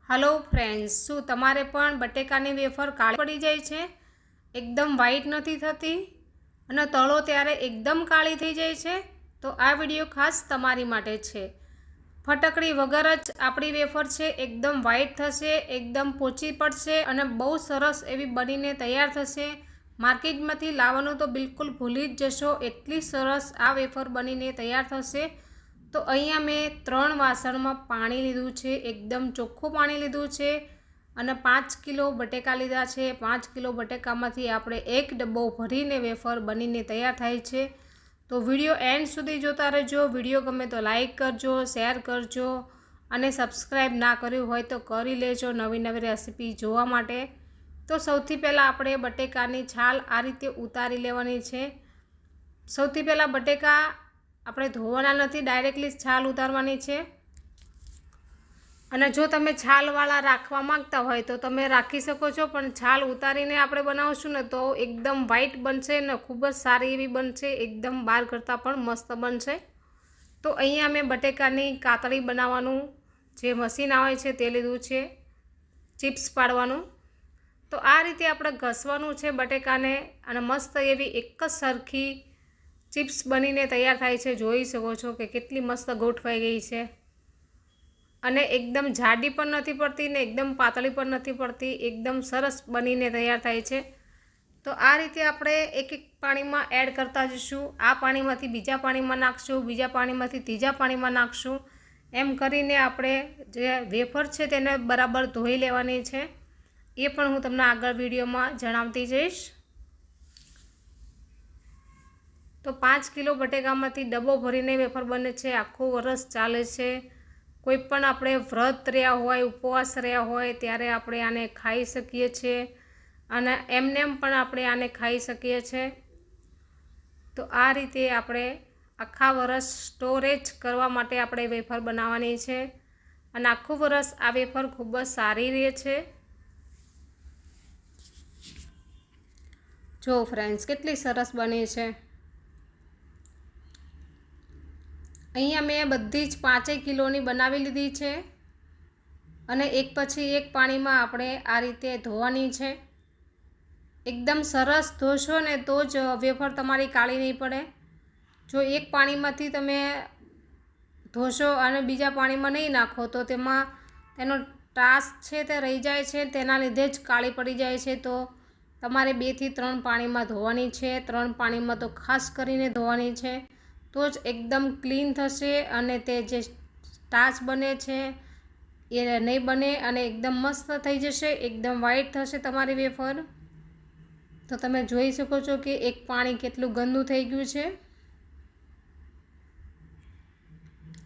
Hello friends, शू तमारे पण बटेकानी wafer काળી पड़ी जाए छे, एकदम व्हाइट नहीं थती अने तळो त्यारे एकदम काળી थई जाए छे। तो आ विडियो खास तमारी माटे छे। फटकड़ी वगर ज आपणी वेफर छे एकदम व्हाइट थशे, एकदम पोची पड़शे अने बहु सरस एवी बनीने तैयार थशे। मार्केटमांथी लाववानुं तो बिल्कुल भूली ज जशो, एटली सरस आ वेफर बनीने तैयार थशे। तो अहींया मैं 3 वासण में पाणी लीधुं छे, एकदम चोख्खुं पाणी लीधुं छे अने 5 किलो बटेका लीधा छे। 5 किलो बटेकामांथी आपणे 1 डब्बो भरीने वेफर बनीने तैयार थाय छे। तो विडियो एंड सुधी जोता रहेजो। विडियो गमे तो लाइक करजो, शेर करजो अने सब्सक्राइब ना कर्युं होय तो करी लेजो नवी नवी रेसिपी जोवा माटे। तो सौथी पहेला आपणे बटेकानी छाल आ रीते उतारी लेवानी छे। सौथी पहेला बटेका આપણે ધોવાના નથી, ડાયરેક્ટલી છાલ ઉતારવાની છે। અને જો તમે છાલવાળા રાખવા માંગતા હોય તો તમે રાખી શકો છો, પણ છાલ ઉતારીને આપણે બનાવશું ને તો એકદમ વ્હાઈટ બનશે ને ખૂબ જ સારી એવી બનશે, એકદમ બહાર કરતાં પણ મસ્ત બનશે। તો અહીંયા મેં બટેકાની કાતળી બનાવવાનું જે મશીન આવે છે તે લીધું છે, ચિપ્સ પાડવાનું। તો આ રીતે આપણે ઘસવાનું છે બટેકાને અને મસ્ત એવી એક જ સરખી चिप्स बनीने तैयार थाय छे। जोई शको छो कि केटली मस्त गोठवाई गई है अने एकदम जाडी पण नथी पड़ती ने एकदम पातળી पण नथी पड़ती, एकदम सरस बनीने तैयार थाय छे। तो आ रीते आपणे एक एक पाणीमां एड करता जईशुं। आ पाणीमांथी बीजा पाणीमां नाखशुं, बीजा पाणीमांथी तीजा पाणीमां नाखशुं, एम करीने आपणे जे वेफर छे तेने बराबर धोई लेवानी छे। ए पण हुं तमने आगळ विडियोमां जणावती जईश। तो 5 किलो बटेकामांथी डब्बो भरीने वेफर बने छे, आखुं वरस चाले छे। कोईपण आपणे व्रत रह्या होय, उपवास रह्या होय त्यारे आपणे आने खाई शकीए छे अने एमनेम पण आपणे आने खाई शकीए छे। तो आ रीते आपणे आखा वरस स्टोरेज करवा माटे आपणे वेफर बनाववानी छे अने आखुं वरस आ वेफर खूब ज सारी रहे छे। जो फ्रेंड्स केटली सरस बनी छे। अहींया मैं बधी ज 5 किलोनी बनावी लीधी छे अने एक पछी एक पाणीमां आपणे आ रीते धोवानी छे। एकदम सरस धोशो ने तो ज वेफर तमारी काળી नहीं पड़े। जो एक पाणीमांथी तमे धोशो अने बीजा पाणीमां नहीं नाखो तो तेमां तेनो टास छे ते रही जाय छे, तेना लीधे ज काળી पड़ी जाय छे। तो तमारे 2 થી 3 पाणीमां धोवानी छे। 3 पाणीमां तो खास करीने धोवानी छे, तो ज एकदम क्लीन थशे अने ते जे स्टार्च बने छे ए नहीं बने अने एकदम मस्त थई जशे, एकदम व्हाइट थशे तमारी वेफर। तो तमे जोई शको छो कि एक पाणी केटलुं गंदू थई गयुं छे।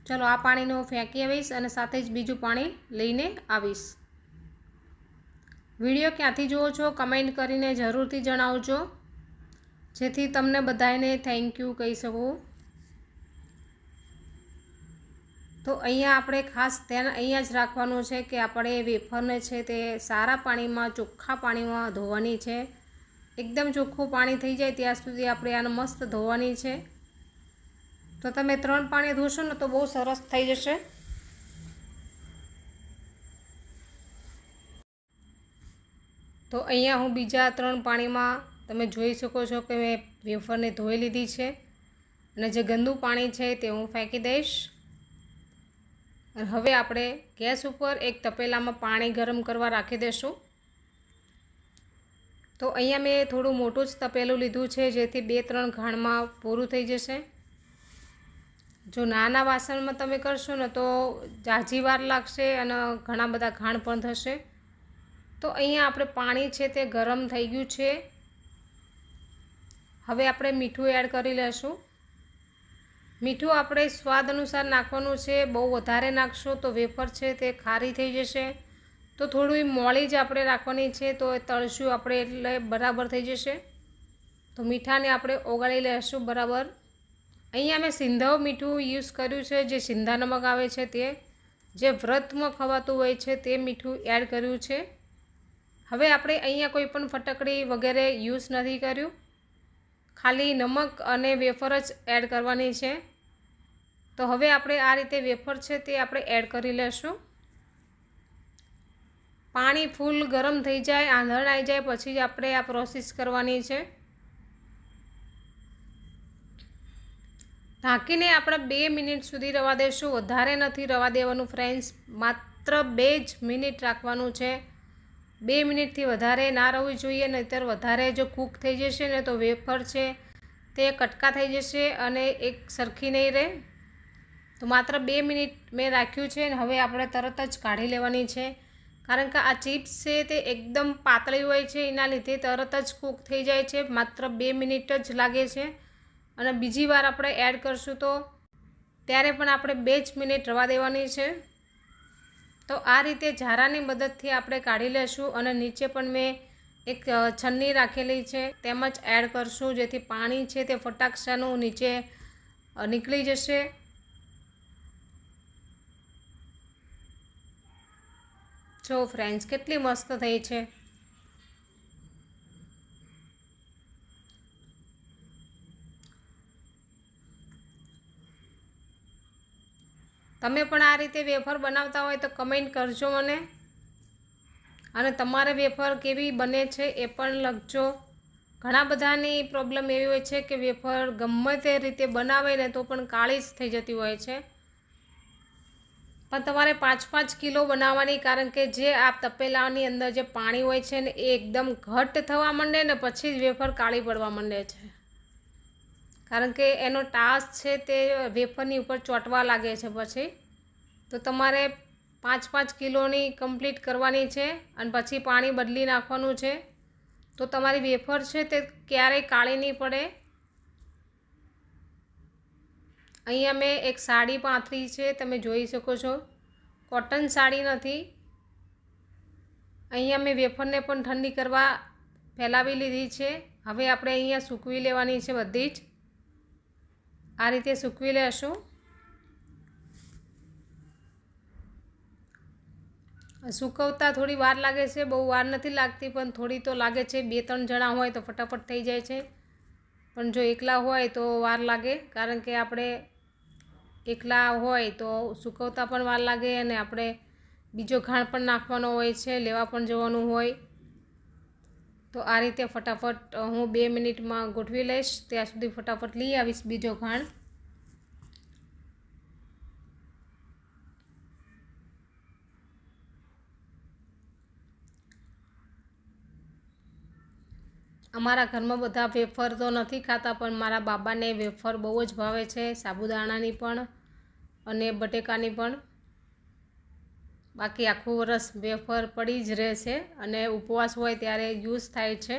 चलो आ पाणीने हुं फेंकी आवीश अने साथे ज बीजुं पाणी लईने आवीश। विडियो क्यांथी जोवो छो कमेंट करीने जरूरथी जणावजो, जेथी तमने बधाने थैंक यू कही शकूं। तो अहींया आपणे खास ध्यान अहींया ज राखवानुं छे कि आपणे वेफरने छे ते सारा पाणीमां, चोख्खा पाणीमां धोवानी छे। एकदम चोख्खुं पाणी थई जाय त्यां सुधी आपणे आने मस्त धोवानी छे। तो तमे 3 पाणी धोशो ने तो बहु सरस थई जशे। तो अहींया हुं बीजा 3 पाणीमां तमे जोई शको छो कि मैं वेफरने धोई लीधी छे अने जे गंदू पाणी छे ते हुं फेंकी दईश। अने हवे आपणे गैस पर एक तपेलामां पाणी गरम करवा राखी देशुं। तो अहींया मैं थोड़ुं मोटुं ज तपेलुं लीधुं छे, जेथी 2-3 घाणमां पूरुं थई जशे। जो नाना वासणमां तमे करशो ने तो जाजी वार लागशे अने घणा बधा घाण पण थशे। तो अहींया आपणे पाणी छे ते गरम थई गयुं छे। हवे आपणे मीठुं एड करी लेशुं। मीठुं आपणे स्वाद अनुसार नाखवानुं छे। बहु वधारे नाखशो तो वेफर छे ते खारी थई जशे। तो थोड़ी मोळी ज आपणे राखवानी छे, तो तळशुं आपणे એટલે बराबर थई जशे। तो मीठाने आपणे ओगाળી लेशुं बराबर। अहींया मैं सिंधाव मीठुं यूज कर्युं छे, जे सिंधा नमक आवे छे ते। जे व्रतमां खवातुं होय छे ते मीठुं एड कर्युं छे। हवे आपणे अहींया कोई पण फटकड़ी वगैरे यूज नथी कर्युं, खाली नमक अने वेफर ज एड करवानी छे। तो हवे आपणे आ रीते वेफर छे ते आपणे एड करी लेशुं। પાણી ફૂલ ગરમ થઈ જાય, આંધણ આવી જાય પછી જ આપણે આ પ્રોસેસ કરવાની છે। ઢાંકીને આપણે 2 મિનિટ સુધી રવા દઈશું, વધારે નથી રવા દેવાનું ફ્રેન્ડ્સ, માત્ર 2 જ મિનિટ રાખવાનું છે। 2 મિનિટથી વધારે ના રહેવું જોઈએ, નહીંતર વધારે જો કૂક થઈ જશે ને તો વેફર છે તે કટકા થઈ જશે અને એક સરખી નહીં રહે। તો માત્ર 2 મિનિટ મેં રાખ્યું છે અને હવે આપણે તરત જ કાઢી લેવાની છે, કારણ કે આ ચિપ્સ છે તે એકદમ પાતળી હોય છે, એના લીધે તરત જ કૂક થઈ જાય છે, માત્ર 2 મિનિટ જ લાગે છે। અને બીજી વાર આપણે એડ કરશું તો ત્યારે પણ આપણે 2 જ મિનિટ રવા દેવાની છે। તો આ રીતે ઝારાની મદદથી આપણે કાઢી લેશું અને નીચે પણ મેં એક છન્ની રાખેલી છે તેમ જ એડ કરશું, જેથી પાણી છે તે ફટાકશાનું નીચે નીકળી જશે। જો ફ્રેન્ડ્સ કેટલી મસ્ત થઈ છે। તમે પણ આ રીતે વેફર બનાવતા હોય તો કમેન્ટ કરજો મને, અને તમારે વેફર કેવી બને છે એ પણ લખજો। ઘણા બધાની પ્રોબ્લેમ એવી હોય છે કે વેફર ગમે તે રીતે બનાવે ને તો પણ કાળી જ થઈ જતી હોય છે, પણ તમારે 5-5 કિલો બનાવવાની, કારણ કે જે આ તપેલાની અંદર જે પાણી હોય છે ને એ એકદમ ઘટ્ટ થવા માંડે ને પછી જ વેફર કાળી પડવા માંડે છે, કારણ કે એનો ટાસ છે તે વેફરની ઉપર ચોંટવા લાગે છે પછી। તો તમારે 5-5 કિલોની કમ્પ્લીટ કરવાની છે અને પછી પાણી બદલી નાખવાનું છે, તો તમારી વેફર છે તે ક્યારેય કાળી નહીં પડે। અહીંયા મેં એક સાડી પાથરી છે, તમે જોઈ શકો છો, કોટન સાડી નથી। અહીંયા મેં વેફરને પણ ઠંડી કરવા ફેલાવી લીધી છે। હવે આપણે અહીંયા સૂકવી લેવાની છે બધી જ, આ રીતે સૂકવી લેશું। સૂકવતા થોડી વાર લાગે છે, બહુ વાર નથી લાગતી, પણ થોડી તો લાગે છે। 2-3 જણા હોય તો ફટાફટ થઈ જાય છે, પણ જો એકલા હોય તો વાર લાગે, કારણ કે આપણે એકલા હોય તો સૂકવતા પણ વાર લાગે અને આપણે બીજો ઘાણ પણ નાખવાનો હોય છે, લેવા પણ જવાનું હોય। તો આ રીતે ફટાફટ હું 2 મિનિટમાં ગોઠવી લઈશ, ત્યાં સુધી ફટાફટ લઈ આવીશ બીજો ઘાણ। અમારા ઘરમાં બધા વેફર તો નથી ખાતા, પણ મારા બાબાને વેફર બહુ જ ભાવે છે, સાબુદાણાની પણ અને બટેકાની પણ। બાકી આખું વરસ વેફર પડી જ રહે છે અને ઉપવાસ હોય ત્યારે યુઝ થાય છે।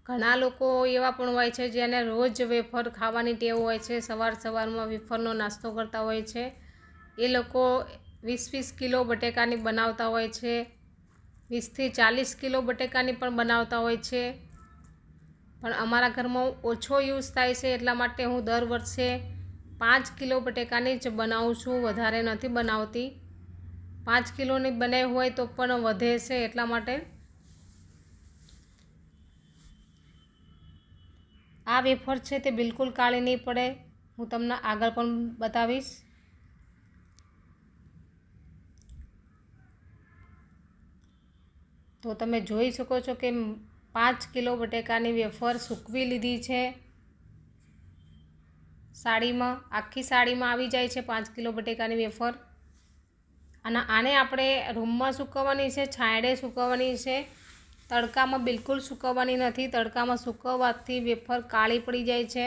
ઘણા લોકો એવા પણ હોય છે જેને રોજ વેફર ખાવાની ટેવ હોય છે, સવારમાં વેફરનો નાસ્તો કરતા હોય છે। એ લોકો 20-20 કિલો બટેકાની બનાવતા હોય છે, 20થી 40 કિલો બટેકાની પણ બનાવતા હોય છે, પણ અમારા ઘરમાં ઓછો યુઝ થાય છે, એટલા માટે હું દર વર્ષે 5 કિલો બટેકાની જ બનાવું છું, વધારે નથી બનાવતી। 5 કિલોની બનાવી હોય તો પણ વધે છે, એટલા માટે। આ વેફર છે તે બિલકુલ કાળી નહીં પડે, હું તમને આગળ પણ બતાવીશ। તો તમે જોઈ શકો છો કે 5 કિલો બટેકાની વેફર સૂકવી લીધી છે સાડીમાં, આખી સાડીમાં આવી જાય છે 5 કિલો બટેકાની વેફર। અને આને આપણે રૂમમાં સૂકવવાની છે, છાંયડે સૂકવવાની છે, તડકામાં બિલકુલ સૂકવવાની નથી। તડકામાં સૂકવવાથી વેફર કાળી પડી જાય છે,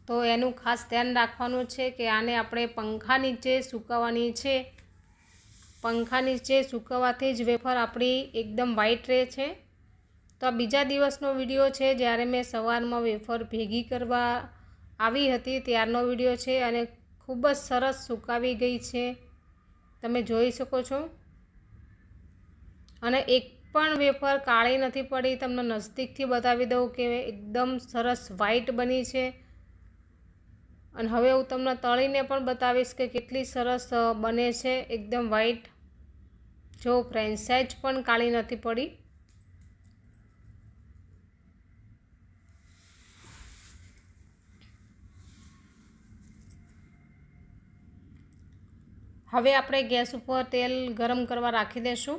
તો એનું ખાસ ધ્યાન રાખવાનું છે કે આને આપણે પંખા નીચે સૂકવવાની છે। પંખા નીચે સૂકવવાથી જ વેફર આપણી એકદમ વ્હાઈટ રહે છે। તો આ બીજા દિવસનો વિડીયો છે, જ્યારે મેં સવારમાં વેફર ભેગી કરવા આવી હતી ત્યારનો વિડીયો છે, અને ખૂબ જ સરસ સુકાવી ગઈ છે, તમે જોઈ શકો છો। અને એક પણ વેફર કાળી નથી પડી, તમને નજીકથી બતાવી દઉં કે એકદમ સરસ વ્હાઈટ બની છે। અને હવે હું તમને તળીને પણ બતાવીશ કે કેટલી સરસ બને છે, એકદમ વ્હાઈટ। જો ફ્રેન્ડ્સ, સહેજ પણ કાળી નથી પડી। હવે આપણે ગેસ ઉપર તેલ ગરમ કરવા રાખી દઈશું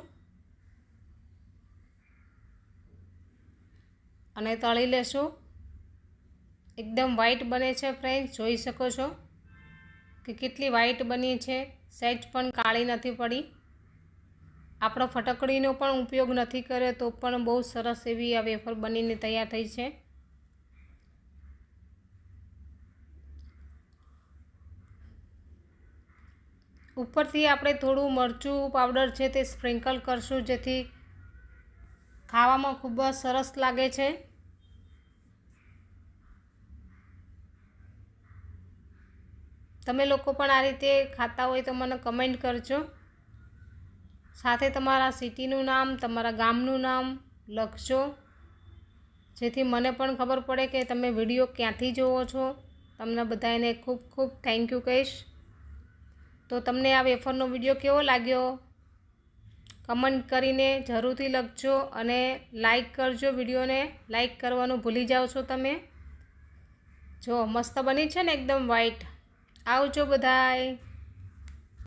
અને તળી લેશું। એકદમ વ્હાઈટ બને છે ફ્રેન્ડ્સ, જોઈ શકો છો કે કેટલી વ્હાઈટ બની છે, સહેજ પણ કાળી નથી પડી। આપણો ફટકડીનો પણ ઉપયોગ નથી કર્યો તો પણ બહુ સરસ એવી આ વેફર બનીને તૈયાર થઈ છે। ઉપરથી આપણે થોડું મરચું પાવડર છે તે સ્પ્રિંકલ કરશું, જેથી ખાવામાં ખૂબ જ સરસ લાગે છે। તમે લોકો પણ આ રીતે ખાતા હોય તો મને કમેન્ટ કરજો, સાથે તમારા સિટીનું નામ, તમારા ગામનું નામ લખજો, જેથી મને પણ ખબર પડે કે તમે વિડીયો ક્યાંથી જુઓ છો। તમને બધાને ખૂબ ખૂબ થેન્ક યુ કહીશ। તો તમને આ વેફરનો વિડીયો કેવો લાગ્યો કમેન્ટ કરીને જરૂરથી લખજો અને લાઈક કરજો। વિડીયોને લાઈક કરવાનું ભૂલી જાઓ છો તમે। જો મસ્ત બની છે ને એકદમ વ્હાઈટ। આવજો બધાય।